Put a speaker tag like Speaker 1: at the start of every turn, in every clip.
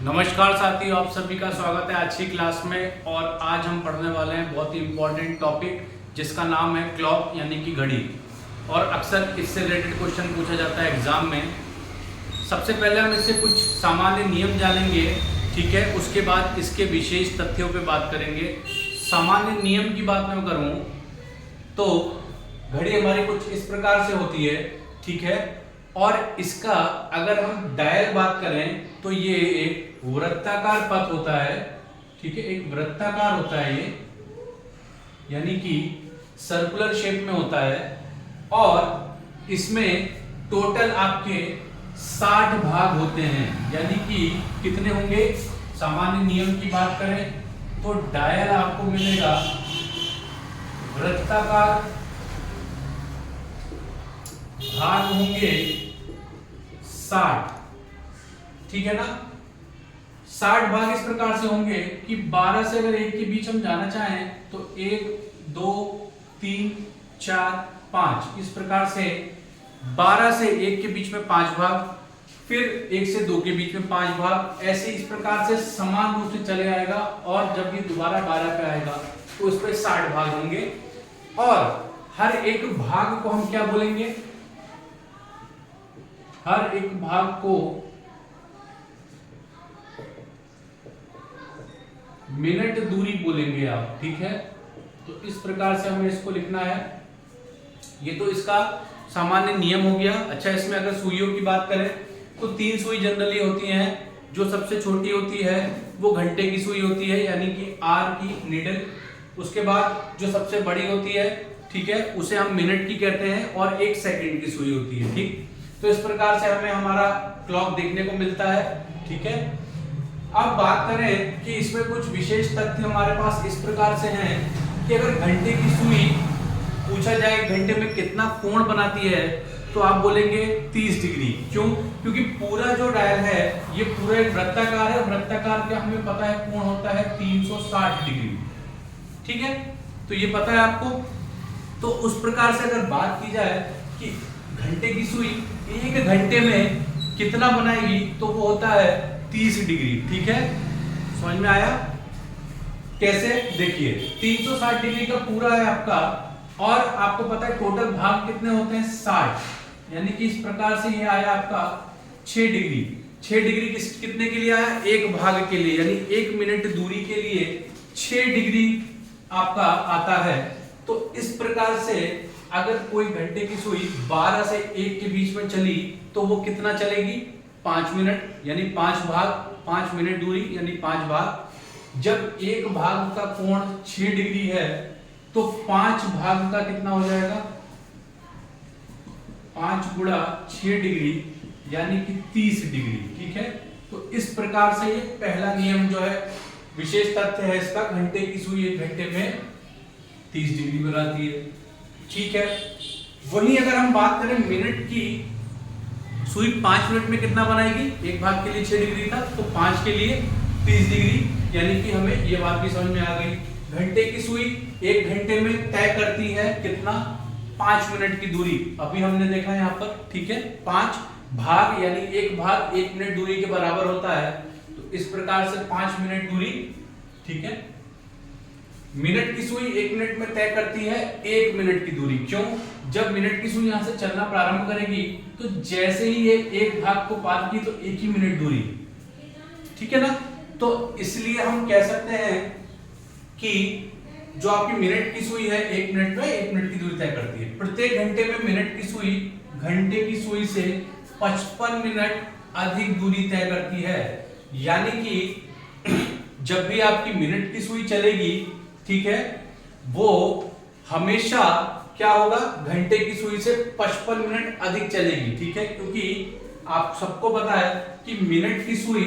Speaker 1: नमस्कार साथियों, आप सभी का स्वागत है आज की क्लास में। और आज हम पढ़ने वाले हैं बहुत ही इम्पोर्टेंट टॉपिक जिसका नाम है क्लॉक यानी कि घड़ी। और अक्सर इससे रिलेटेड क्वेश्चन पूछा जाता है एग्जाम में। सबसे पहले हम इससे कुछ सामान्य नियम जानेंगे, ठीक है। उसके बाद इसके विशेष तथ्यों पे बात करेंगे। सामान्य नियम की बात मैं करूँ तो घड़ी हमारी कुछ इस प्रकार से होती है, ठीक है। और इसका अगर हम डायल बात करें तो ये एक वृत्ताकार पथ होता है, ठीक है। एक वृत्ताकार होता है ये, यानी कि सर्कुलर शेप में होता है। और इसमें टोटल आपके 60 भाग होते हैं, यानी कि कितने होंगे। सामान्य नियम की बात करें तो डायल आपको मिलेगा वृत्ताकार, भाग होंगे 60, ठीक है ना। 60 भाग इस प्रकार से होंगे कि 12 से अगर 1 के बीच हम जाना चाहें तो 1 2 3 4 5 इस प्रकार से 12 से 1 के बीच में 5 भाग, फिर 1 से 2 के बीच में 5 भाग, ऐसे इस प्रकार से समान रूप से चले आएगा। और जब ये दोबारा 12 पे आएगा तो उस पर 60 भाग होंगे। और हर एक भाग को हम क्या बोलेंगे, हर एक भाग को मिनट दूरी बोलेंगे आप, ठीक है। तो इस प्रकार से हमें इसको लिखना है। ये तो इसका सामान्य नियम हो गया। अच्छा, इसमें अगर सुइयों की बात करें तो 3 सुई जनरली होती हैं। जो सबसे छोटी होती है वो घंटे की सुई होती है, यानी कि आर की नीडल। उसके बाद जो सबसे बड़ी होती है, ठीक है, उसे हम मिनट की कहते हैं। और 1 सेकंड की सुई होती है, ठीक। तो इस प्रकार से हमें हमारा क्लॉक देखने को मिलता है, ठीक है। अब बात करें कि इसमें कुछ विशेष तथ्य हमारे पास इस प्रकार से हैं कि अगर घंटे की सुई पूछा जाए घंटे में कितना कोण बनाती है तो आप बोलेंगे 30 डिग्री। क्यों? क्योंकि पूरा जो डायल है ये पूरा एक वृत्ताकार है। वृत्ताकार का हमें पता है कोण होता है 360 डिग्री, ठीक है। तो ये पता है आपको। तो उस प्रकार से अगर बात की जाए कि घंटे की सुई 1 घंटे में कितना बनाएगी तो वो होता है 30 डिग्री, ठीक है। समझ में आया? कैसे? देखिए, 360 डिग्री का पूरा है आपका। और आपको पता है टोटल भाग कितने होते हैं 60, यानी कि इस प्रकार से ये आया आपका 6 डिग्री। 6 डिग्री कितने के लिए आया? एक भाग के लिए, यानी 1 मिनट दूरी के लिए 6 डिग्री आपका आता है। तो इस प्रकार से अगर कोई घंटे की सुई 12 से 1 के बीच में चली तो वो कितना चलेगी? 5 मिनट, यानी 5 भाग, 5 मिनट दूरी यानी 5 भाग। जब एक भाग का कोण 6 डिग्री है तो 5 भाग का कितना हो जाएगा? 5 गुणा 6 डिग्री यानी कि 30 डिग्री, ठीक है। तो इस प्रकार से ये पहला नियम जो है, विशेष तथ्य है इसका, घंटे की सुई 1 घंटे में 30 डिग्री बनाती है, ठीक है। वहीं अगर हम बात करें मिनट की, सुई 5 मिनट में कितना बनाएगी? एक भाग के लिए 6 डिग्री था तो 5 के लिए 30 डिग्री, यानी कि हमें ये बात भी समझ में आ गई। घंटे की सुई 1 घंटे में तय करती है कितना? 5 मिनट की दूरी। अभी हमने देखा यहाँ पर, ठीक है। 5 भाग यानी एक भाग 1 मिनट दूरी के बराबर होता है। तो इस प्रकार से 5 मिनट दूरी, ठीक है। मिनट की सुई 1 मिनट में तय करती है 1 मिनट की दूरी। क्यों? जब मिनट की सुई यहां से चलना प्रारंभ करेगी तो जैसे ही ये एक भाग को पार की तो 1 ही मिनट दूरी, ठीक है ना। तो इसलिए हम कह सकते हैं कि जो आपकी मिनट की सुई है 1 मिनट में 1 मिनट की दूरी तय करती है। प्रत्येक घंटे में मिनट की सुई घंटे की सुई से 55 मिनट अधिक दूरी तय करती है। यानी कि जब भी आपकी मिनट की सुई चलेगी, ठीक है, वो हमेशा क्या होगा? घंटे की सुई से 55 मिनट अधिक चलेगी, ठीक है। क्योंकि आप सबको पता है कि मिनट की सुई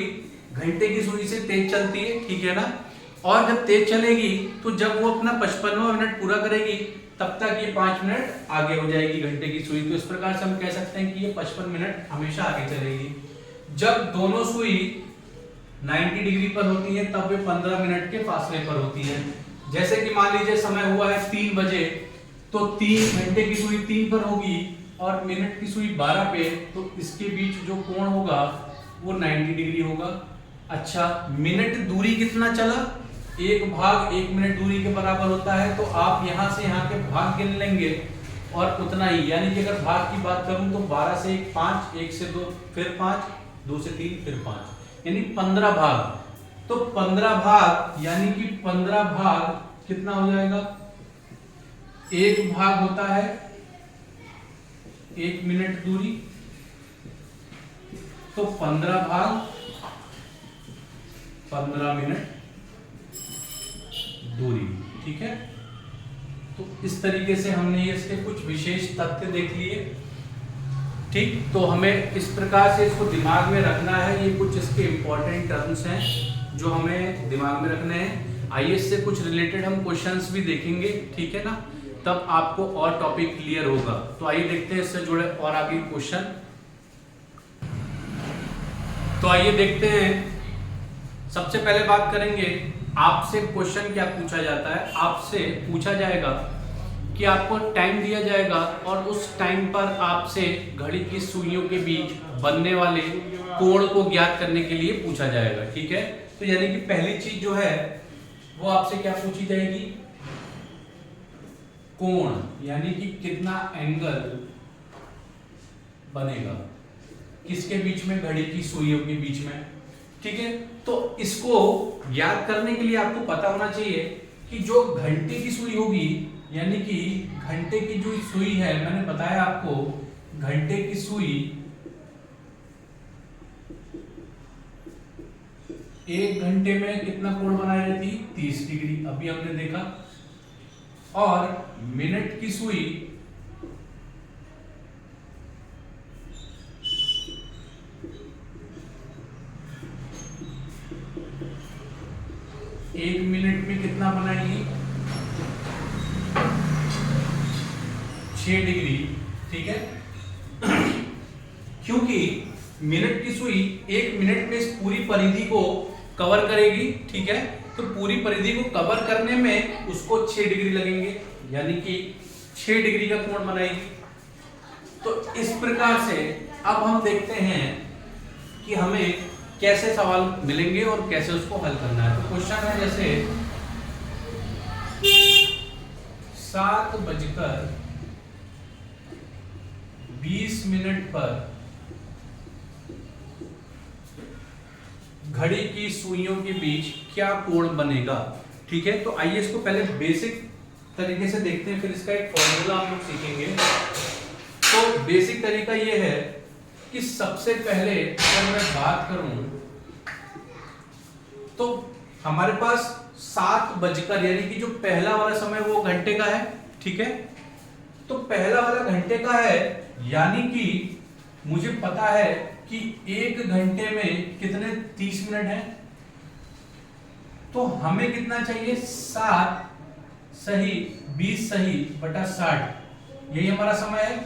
Speaker 1: घंटे की सुई से तेज चलती है, ठीक है ना। और जब तेज चलेगी तो जब वो अपना 55वां मिनट पूरा करेगी तब तक ये 5 मिनट आगे हो जाएगी घंटे की सुई। तो इस प्रकार से हम कह सकते हैं कि ये 55 मिनट हमेशा आगे चलेगी। जब दोनों सुई 90 डिग्री पर होती है तब वे 15 मिनट के फासले पर होती है। जैसे कि मान लीजिए समय हुआ है 3 बजे, तो 3 घंटे की सुई 3 पर होगी और मिनट की सुई 12 पे, तो इसके बीच जो कोण होगा वो 90 डिग्री होगा, अच्छा, मिनट दूरी कितना चला, 1/1 मिनट दूरी के बराबर होता है, तो आप यहां से यहां के भाग गिन लेंगे और उतना ही, यानी कि अगर भाग की बात करूं तो 12 से 1 5, 1 से 2 फिर 5, 2 से 3 फिर 5, यानी 15 भाग। तो 15 भाग यानी कि 15 भाग कितना हो जाएगा, 1 भाग होता है 1 मिनट दूरी, तो 15 भाग 15 मिनट दूरी। ठीक है, तो इस तरीके से हमने इसके कुछ विशेष तथ्य देख लिए। ठीक, तो हमें इस प्रकार से इसको दिमाग में रखना है, ये कुछ इसके इंपॉर्टेंट टर्म्स हैं जो हमें दिमाग में रखने हैं। आइए इससे कुछ रिलेटेड हम क्वेश्चंस भी देखेंगे, ठीक है ना, तब आपको और टॉपिक क्लियर होगा। तो आइए देखते हैं इससे जुड़े और आगे क्वेश्चन। तो आइए देखते हैं, सबसे पहले बात करेंगे, आपसे क्वेश्चन क्या पूछा जाता है, आपसे पूछा जाएगा कि आपको टाइम दिया जाएगा और उस टाइम पर आपसे घड़ी की सुइयों के बीच बनने वाले कोण को ज्ञात करने के लिए पूछा जाएगा। ठीक है, तो यानी कि पहली चीज जो है वो आपसे क्या पूछी जाएगी, कोण, यानी कि कितना एंगल बनेगा किसके बीच में, घड़ी की सुइयों के बीच में। ठीक है, तो इसको याद करने के लिए आपको पता होना चाहिए कि जो घंटे की सुई होगी, यानी कि घंटे की जो सुई है, मैंने बताया आपको घंटे की सुई 1 घंटे में कितना कोण बनाई रहती, 30 डिग्री, अभी हमने देखा। और मिनट की सुई 1 मिनट में कितना बनाएगी, 6 डिग्री। ठीक है, क्योंकि मिनट की सुई 1 मिनट में इस पूरी परिधि को कवर करेगी। ठीक है, तो पूरी परिधि को कवर करने में उसको 6 डिग्री लगेंगे, यानी कि 6 डिग्री का कोण बनाएगी। तो इस प्रकार से अब हम देखते हैं कि हमें कैसे सवाल मिलेंगे और कैसे उसको हल करना है। तो क्वेश्चन है जैसे 7:20 पर घड़ी की सुइयों के बीच क्या कोण बनेगा। ठीक है, तो आइए इसको पहले बेसिक तरीके से देखते हैं, फिर इसका एक फॉर्मूला हम लोग सीखेंगे। तो बेसिक तरीका ये है कि सबसे पहले अगर मैं बात करूं तो हमारे पास 7 यानी कि जो पहला वाला समय वो घंटे का है। ठीक है, तो पहला वाला घंटे का है, यानी कि मुझे पता है कि 1 घंटे में कितने 30 मिनट है, तो हमें कितना चाहिए, 7 सही 20 सही बटा 60, यही हमारा समय है।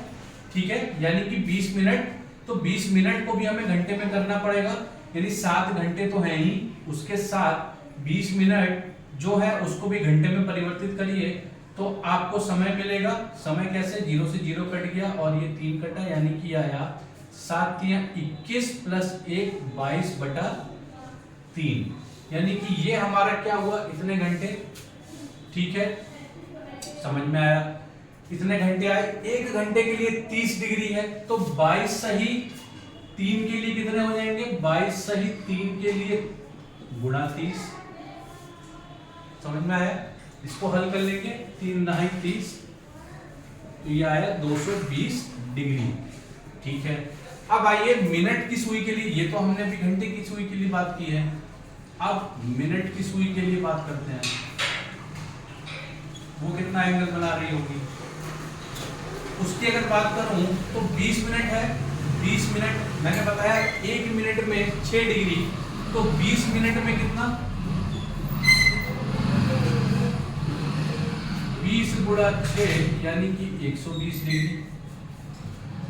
Speaker 1: ठीक है, यानी कि 20 मिनट, तो 20 मिनट को भी हमें घंटे में करना पड़ेगा, यानी 7 घंटे तो है ही, उसके साथ 20 मिनट जो है उसको भी घंटे में परिवर्तित करिए, तो आपको समय मिलेगा। समय कैसे, 0 से 0 कट गया और ये 3 कटा, यानी कि आया 7 × 21 + 1 22 बटा 3, यानी कि ये हमारा क्या हुआ, इतने घंटे। ठीक है, समझ में आया, इतने घंटे आए। 1 घंटे के लिए 30 डिग्री है, तो 22 सही 3 के लिए कितने हो जाएंगे, 22 सही 3 के लिए गुणा 30। समझ में आया, इसको हल कर लेंगे, 3 9 30, तो ये आया 220 डिग्री। ठीक है, अब आइए मिनट की सुई के लिए, ये तो हमने अभी घंटे की सुई के लिए बात की है, अब मिनट की सुई के लिए बात करते हैं, वो कितना एंगल बना रही होगी। उसकी अगर बात करूं तो 20 मिनट है, 20 मिनट मैंने बताया 1 मिनट में 6 डिग्री, तो 20 मिनट में कितना, 20 × 6 यानी कि 120 डिग्री।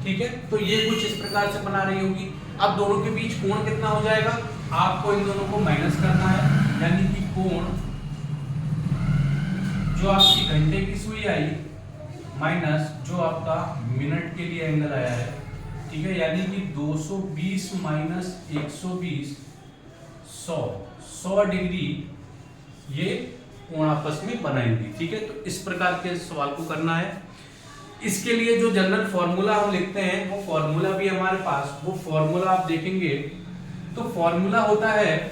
Speaker 1: ठीक है, तो ये कुछ इस प्रकार से बना रही होगी। अब दोनों के बीच कोण कितना हो जाएगा, आपको इन दोनों को माइनस करना है, यानी कि कोण जो आपकी घंटे की सुई आई माइनस जो आपका मिनट के लिए एंगल आया है। ठीक है, यानी कि 220 - 120 100 डिग्री ये कोण आपस में बनाएंगे। ठीक है, तो इस प्रकार के सवाल को करना है। इसके लिए जो जनरल फॉर्मूला हम लिखते हैं वो फॉर्मूला भी हमारे पास, वो फॉर्मूला आप देखेंगे तो फॉर्मूला होता है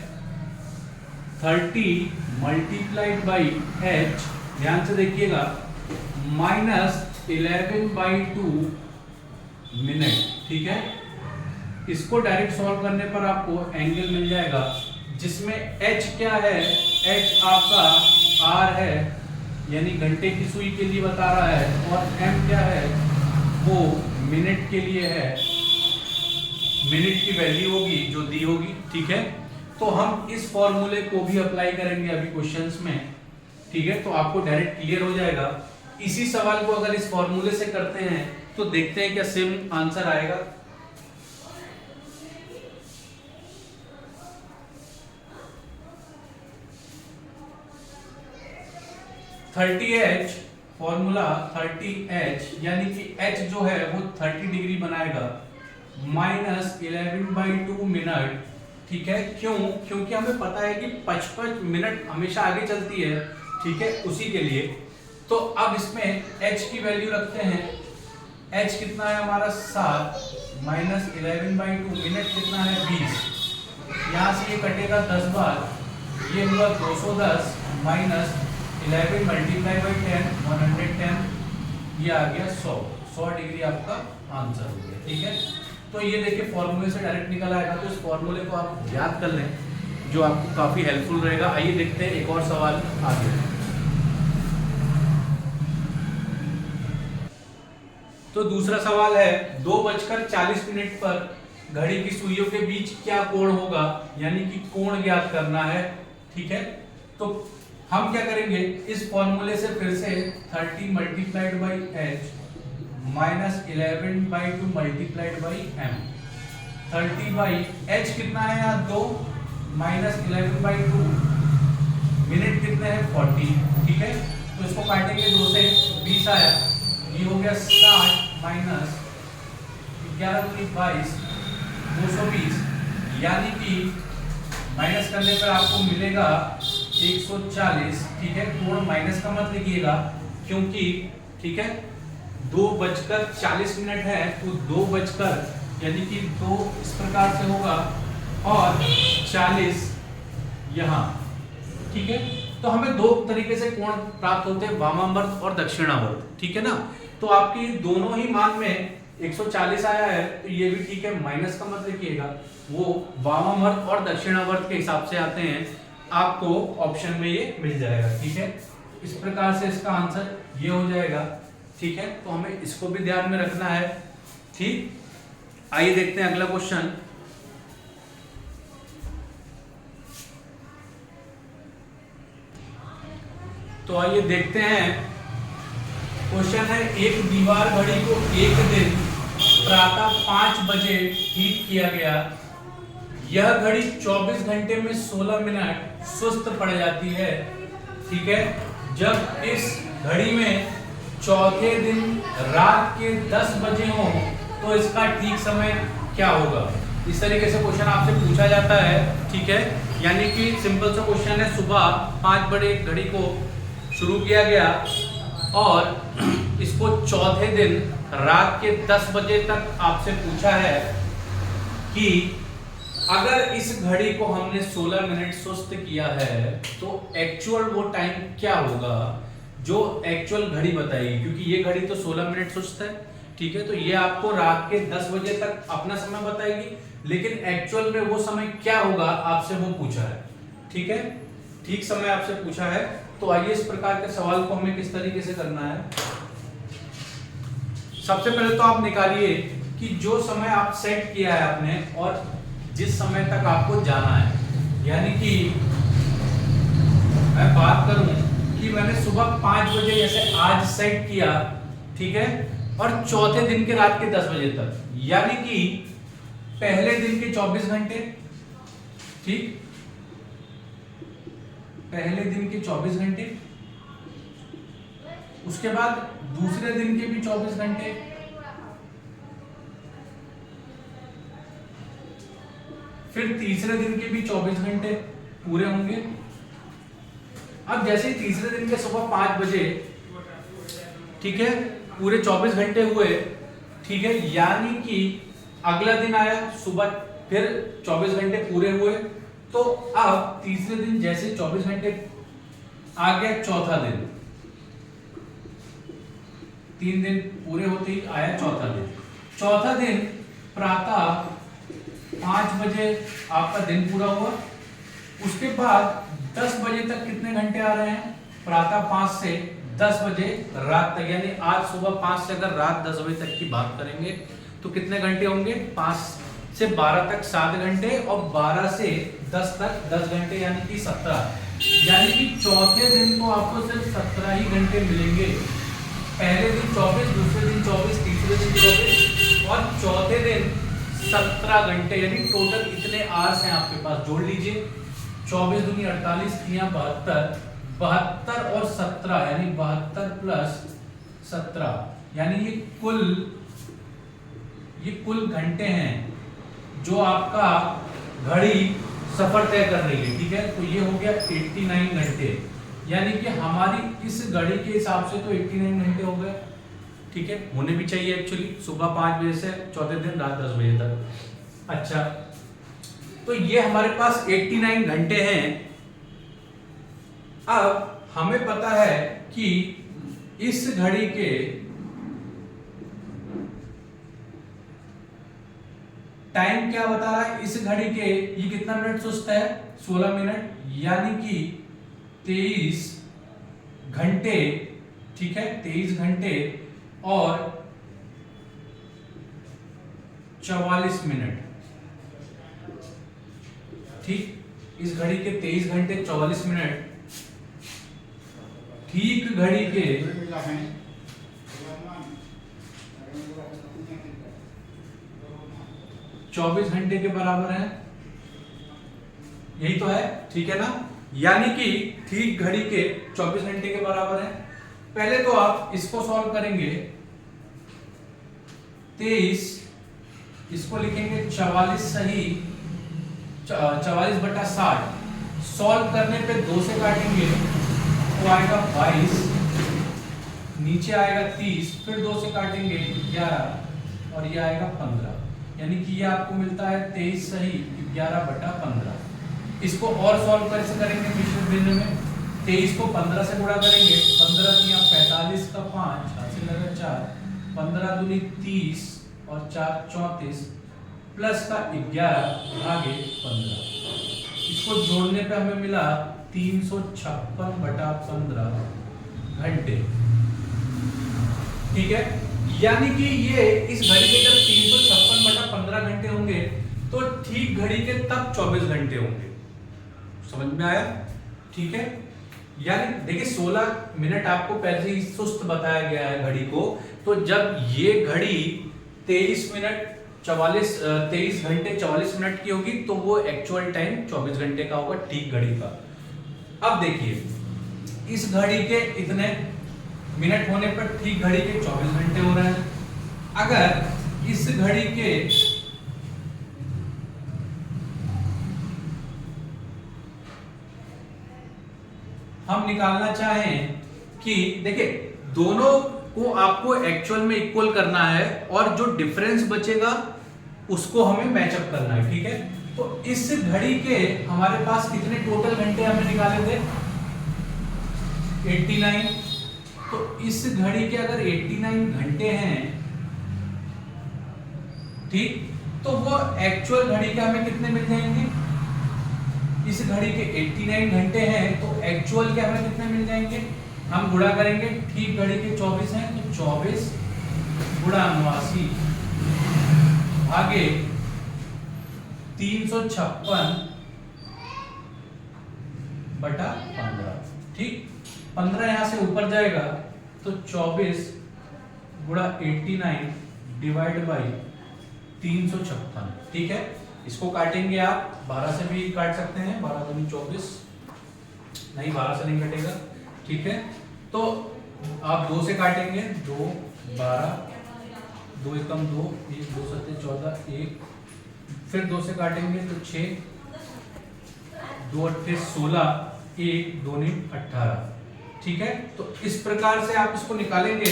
Speaker 1: 30 मल्टीप्लाइड बाई h, ध्यान से देखिएगा, -11/2 मिनट। ठीक है, इसको डायरेक्ट सॉल्व करने पर आपको एंगल मिल जाएगा जिसमें h क्या है, h आपका r है यानी घंटे की सुई के लिए बता रहा है, और m क्या है वो मिनट के लिए है, मिनट की वैल्यू होगी जो दी होगी। ठीक है, तो हम इस फॉर्मूले को भी अप्लाई करेंगे अभी क्वेश्चंस में। ठीक है, तो आपको डायरेक्ट क्लियर हो जाएगा। इसी सवाल को अगर इस फॉर्मूले से करते हैं तो देखते हैं क्या सेम आंसर आएगा। h फॉर्मूला 30h यानी कि h जो है वो 30 डिग्री बनाएगा, -11/2 मिनट। ठीक है, क्यों? क्योंकि हमें पता है कि 55 मिनट हमेशा आगे चलती है। ठीक है, उसी के लिए तो अब इसमें h की वैल्यू रखते हैं। h कितना है हमारा 7, -11/2 मिनट कितना है 20। यहाँ से ये कटेगा 10 बार, ये हुआ 210 -11 मल्टीप्लाई बाई 10 110, ये आ गया 100 डिग्री आपका आंसर हो गया। ठीक है, तो ये देखिए फॉर्मूले से डायरेक्ट निकल आएगा, तो इस फॉर्मूले को आप याद कर लें जो आपको काफी हेल्पफुल रहेगा। आइए देखते हैं एक और सवाल आगे। तो दूसरा सवाल है 2:40 पर घड़ी की सुइयों के बीच क्या कोण होगा, यानी कि कोण ज्ञात करना है। ठीक है, तो हम क्या करेंगे, इस फॉर्मूले से फिर से 30 multiplied by h -11/2 multiplied by m। 30 by h कितना है यहाँ 2, -11/2 मिनट कितने हैं 40। ठीक है, तो इसको काटेंगे 2 से, 20 आया, ये हो गया 60 -11 22 220, यानी कि माइनस करने पर आपको मिलेगा 140। ठीक है, कोण माइनस का मत लिखिएगा क्योंकि ठीक है 2:40 है, तो 2 यानी कि 2 इस प्रकार से होगा और 40 यहाँ। ठीक है, तो हमें दो तरीके से कोण प्राप्त होते हैं, वामावर्त और दक्षिणावर्त। ठीक है ना, तो आपकी दोनों ही मान में 140 आया है, तो ये भी ठीक है, माइनस का मत लिखिएगा, वो वामावर्त और दक्षिणावर्त के हिसाब से आते हैं, आपको ऑप्शन में ये मिल जाएगा। ठीक है, इस प्रकार से इसका आंसर ये हो जाएगा। ठीक है, तो हमें इसको भी ध्यान में रखना है। ठीक, आइए देखते हैं अगला क्वेश्चन। तो आइए देखते हैं, क्वेश्चन है एक दीवार घड़ी को एक दिन प्रातः 5 बजे ठीक किया गया। यह घड़ी 24 घंटे में 16 मिनट सुस्त पड़ जाती है। ठीक है, जब इस घड़ी में चौथे दिन रात के 10 बजे हो तो इसका ठीक समय क्या होगा। इस तरीके से क्वेश्चन आपसे पूछा जाता है। ठीक है, यानी कि सिंपल सा क्वेश्चन है, सुबह 5 बजे घड़ी को शुरू किया गया और इसको चौथे दिन रात के 10 बजे तक आपसे पूछा है कि अगर इस घड़ी को हमने 16 मिनट सुस्त किया है तो एक्चुअल वो टाइम क्या होगा जो एक्चुअल घड़ी बताएगी, क्योंकि ये घड़ी तो 16 मिनट सुस्त है। ठीक है, तो ये आपको रात के 10 बजे तक अपना समय बताएगी, लेकिन एक्चुअल में वो समय क्या होगा आपसे वो पूछा है। ठीक है, ठीक समय आपसे पूछा है। तो आइए इस प्रकार के सवाल को हमें किस तरीके से करना है। सबसे पहले तो आप निकालिए कि जो समय आप सेट किया है आपने और जिस समय तक आपको जाना है, यानी कि मैं बात करूं कि मैंने सुबह 5 बजे जैसे आज सेट किया, ठीक है, और चौथे दिन के रात के 10 बजे तक, यानी कि पहले दिन के 24 घंटे, ठीक, पहले दिन के 24 घंटे, उसके बाद दूसरे दिन के भी 24 घंटे, फिर तीसरे दिन के भी 24 घंटे पूरे होंगे। अब जैसे ही तीसरे दिन के सुबह 5 बजे, ठीक है, पूरे 24 घंटे हुए, ठीक है, यानी कि अगला दिन आया सुबह, फिर 24 घंटे पूरे हुए। तो अब तीसरे दिन जैसे 24 घंटे आ गया, चौथा दिन, 3 दिन पूरे होते ही आया चौथा दिन। चौथा दिन प्रातः 5 बजे आपका दिन पूरा हुआ। उसके बाद 10 बजे तक कितने घंटे आ रहे हैं? प्रातः 5 से 10 बजे रात तक, यानी आज सुबह 5 से अगर रात 10 बजे तक की बात करेंगे तो कितने घंटे होंगे? 5 से 12 तक 7 घंटे, और 12 से 10 तक 10 घंटे, यानी कि 17। यानी कि चौथे दिन को आपको सिर्फ 17 ही घंटे मिलेंगे। पहले दिन 24, दूसरे दिन 24, तीसरे दिन 24 और चौथे दिन 17 घंटे, यानी टोटल इतने आवर्स हैं आपके पास। जोड़ लीजिए, 24 दूनी 48, 72, 72 और 17, यानी 72 प्लस 17, यानी ये कुल घंटे हैं जो आपका घड़ी सफर तय कर रही है, ठीक है। तो ये हो गया 89 घंटे, यानी कि हमारी इस घड़ी के हिसाब से तो 89 घंटे हो गए, ठीक है, होने भी चाहिए एक्चुअली, सुबह 5 बजे से चौथे दिन रात 10 बजे तक। अच्छा, तो ये हमारे पास 89 घंटे हैं। अब हमें पता है कि इस घड़ी के टाइम क्या बता रहा है, इस घड़ी के ये कितना मिनट सुस्त है? 16 मिनट, यानी कि 23 घंटे, ठीक है, 23 घंटे और 44 मिनट, ठीक। इस घड़ी के 23 घंटे 44 मिनट, ठीक घड़ी के 24 घंटे के बराबर है। यही तो है, ठीक है ना। यानी कि ठीक घड़ी के 24 घंटे के बराबर है। पहले तो आप इसको सॉल्व करेंगे, 23 इसको लिखेंगे 44 सही, 44/60, सॉल्व करने पे 2 से काटेंगे तो आएगा 22, नीचे आएगा 30, फिर 2 से काटेंगे 11 और ये आएगा 15, यानी कि ये आपको मिलता है 23 सही 11/15। इसको और सॉल्व कैसे करेंगे मिश्रित भिन्न में? 23 को 15 से गुणा करेंगे, 15 तिया 45 का 5, हासिल लगा 4, 15 दूनी 30 और 4 34 प्लस का 11 भागे 15। इसको जोड़ने पे हमें मिला 356/15 घंटे, ठीक है। यानी कि ये इस घड़ी के जब 356/15 घंटे होंगे तो ठीक घड़ी के तब 24 घंटे होंगे। समझ में आया? ठीक है। यानी देखिए 16 मिनट आपको पहले ही सुस्त बताया गया है घड़ी को, तो जब ये घड़ी 23 घंटे 44 मिनट की होगी तो वो एक्चुअल टाइम 24 घंटे का होगा, ठीक घड़ी का। अब देखिए इस घड़ी के इतने मिनट होने पर ठीक घड़ी के 24 घंटे हो रहे हैं। अगर इस घड़ी के हम निकालना चाहें कि देखिए दोनों को आपको एक्चुअल में इक्वल करना है और जो डिफरेंस बचेगा उसको हमें मैचअप करना है, ठीक है। तो इस घड़ी के हमारे पास कितने टोटल घंटे हमें निकाले थे? 89। तो इस घड़ी के अगर 89 घंटे हैं, ठीक, तो वो एक्चुअल घड़ी के हमें कितने मिल जाएंगे? इस घड़ी के 89 घंटे हैं तो एक्चुअल के हमें कितने मिल जाएंगे? हम गुणा करेंगे, ठीक घड़ी के 24 हैं तो 24 गुणा 89 भागे 356/15, ठीक। 15 यहां से ऊपर जाएगा तो 24 गुणा 89 डिवाइड बाई 356, ठीक है। इसको काटेंगे आप 12 से भी काट सकते हैं, 12 दूनी 24, नहीं 12 से नहीं कटेगा, ठीक है। तो आप 2 से काटेंगे, 2 12, 2 एकम 2, 1 2 7 14, 1 फिर 2 से काटेंगे तो 6, 2 अट्ठे 16, 1 2 ने 18। ठीक है, तो इस प्रकार से आप इसको निकालेंगे।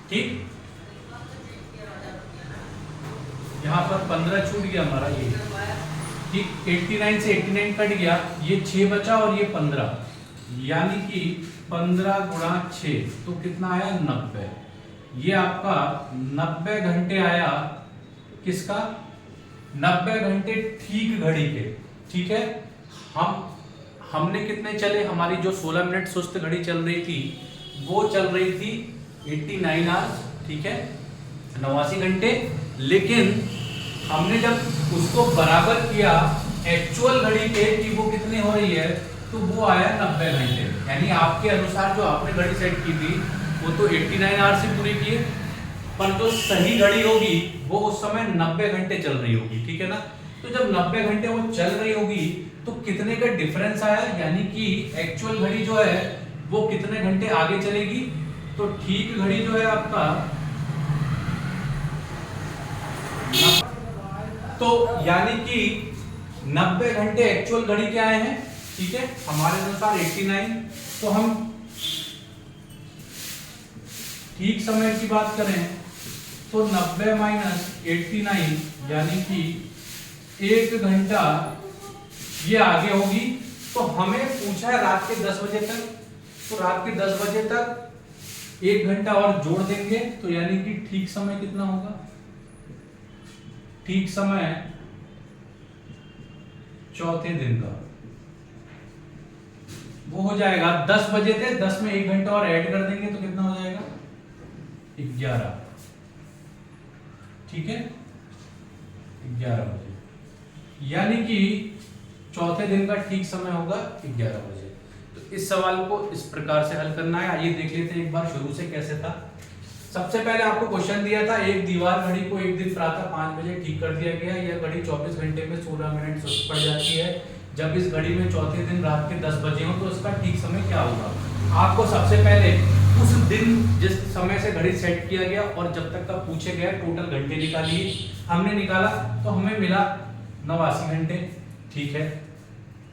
Speaker 1: ठीक, यहां पर 15 छूट गया हमारा ये। ठीक, 89 से 89 कट गया, ये 6 बचा और ये 15, यानी कि 15 गुणा 6 तो कितना आया 90। ये आपका 90 घंटे आया। किसका? 90 घंटे ठीक घड़ी के। ठीक है, हमने कितने चले, हमारी जो 16 मिनट सुस्त घड़ी चल रही थी वो चल रही थी 89 आवर्स। ठीक है, 89 घंटे। लेकिन हमने जब उसको बराबर किया एक्चुअल घड़ी के कि वो कितनी हो रही है, तो वो आया 90 घंटे। यानी आपके अनुसार जो आपने घड़ी सेट की थी वो तो 89 आवर्स से पूरी किए, पर जो सही घड़ी होगी वो उस समय 90 घंटे चल रही होगी। ठीक है ना, तो जब 90 घंटे वो चल रही होगी तो कितने का डिफरेंस आया, यानी कि एक्चुअल घड़ी जो है वो कितने घंटे आगे चलेगी। तो ठीक घड़ी जो है आपका, तो यानी कि 90 घंटे एक्चुअल घड़ी के आए हैं। ठीक है, हमारे अनुसार 89। तो हम ठीक समय की बात करें तो 90 माइनस 89 यानी कि 1 घंटा ये आगे होगी। तो हमें पूछा है रात के 10 बजे तक, तो रात के 10 बजे तक 1 घंटा और जोड़ देंगे, तो यानी कि ठीक समय कितना होगा? ठीक समय चौथे दिन का वो हो जाएगा 10 बजे थे, 10 में 1 घंटा और ऐड कर देंगे तो कितना हो जाएगा 11। ठीक है, 11 बजे, यानी कि चौथे दिन का ठीक समय होगा 11 बजे। तो इस सवाल को इस प्रकार से हल करना है। आइए देख लेते हैं एक बार शुरू से कैसे था। सबसे पहले आपको क्वेश्चन दिया था, एक दीवार घड़ी को एक दिन प्रातः 5 बजे ठीक कर दिया गया। यह घड़ी 24 घंटे में 16 मिनट सुस्त पड़ जाती है। जब इस घड़ी में चौथे दिन रात के 10 बजे हो तो इसका ठीक समय क्या होगा? आपको सबसे पहले उस दिन जिस समय से घड़ी सेट किया गया और जब तक का पूछे गया टोटल घंटे निकालिए। हमने निकाला तो हमें मिला 89 घंटे। ठीक है,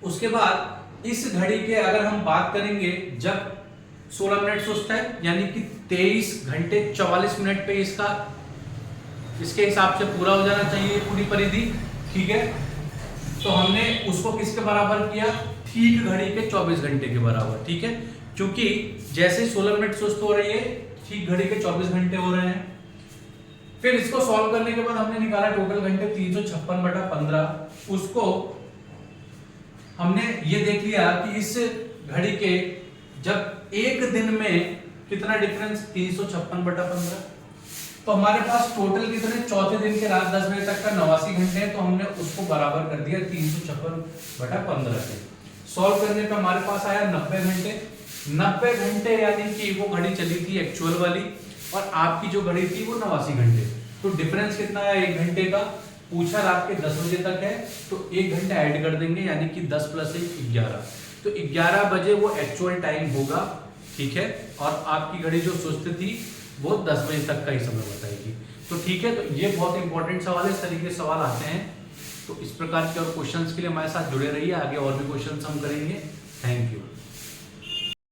Speaker 1: उसके बाद इस घड़ी के अगर हम बात करेंगे जब 16 मिनट सुस्त है, यानी कि 23 घंटे 44 मिनट पे इसके हिसाब से पूरा हो जाना चाहिए पूरी परिधि। ठीक है, तो हमने उसको किसके बराबर किया? ठीक घड़ी के 24 घंटे के बराबर। ठीक है, क्योंकि जैसे 16 मिनट सुस्त हो रही है ठीक घड़ी के 24 घंटे हो रहे हैं। फिर इसको सॉल्व करने के बाद हमने निकाला टोटल घंटे 356/15। उसको हमने ये देख लिया कि इस घड़ी के जब एक दिन में कितना डिफरेंस 356/15, तो हमारे पास टोटल कितने चौथे दिन के रात 10 बजे तक का 89 घंटे हैं। तो हमने उसको बराबर कर दिया 356/15 से। सॉल्व करने पे हमारे पास आया 90 घंटे। 90 घंटे यानी कि वो घड़ी चली थी एक्चुअल वाली और आपकी जो घड़ी थी वो 89 घंटे। तो डिफरेंस कितना आया 1 घंटे का? पूछा रात के 10 बजे तक है तो 1 घंटा ऐड कर देंगे, यानी कि 10 + 1 11। तो 11 बजे वो एक्चुअल टाइम होगा। ठीक है, और आपकी घड़ी जो सुस्त थी वो 10 बजे तक का ही समय बताएगी। तो ठीक है, तो ये बहुत इंपॉर्टेंट सवाल है। इस तरीके से सवाल आते हैं। तो इस प्रकार के और क्वेश्चंस के लिए हमारे साथ जुड़े रहिए। आगे और भी क्वेश्चंस हम करेंगे। Thank you.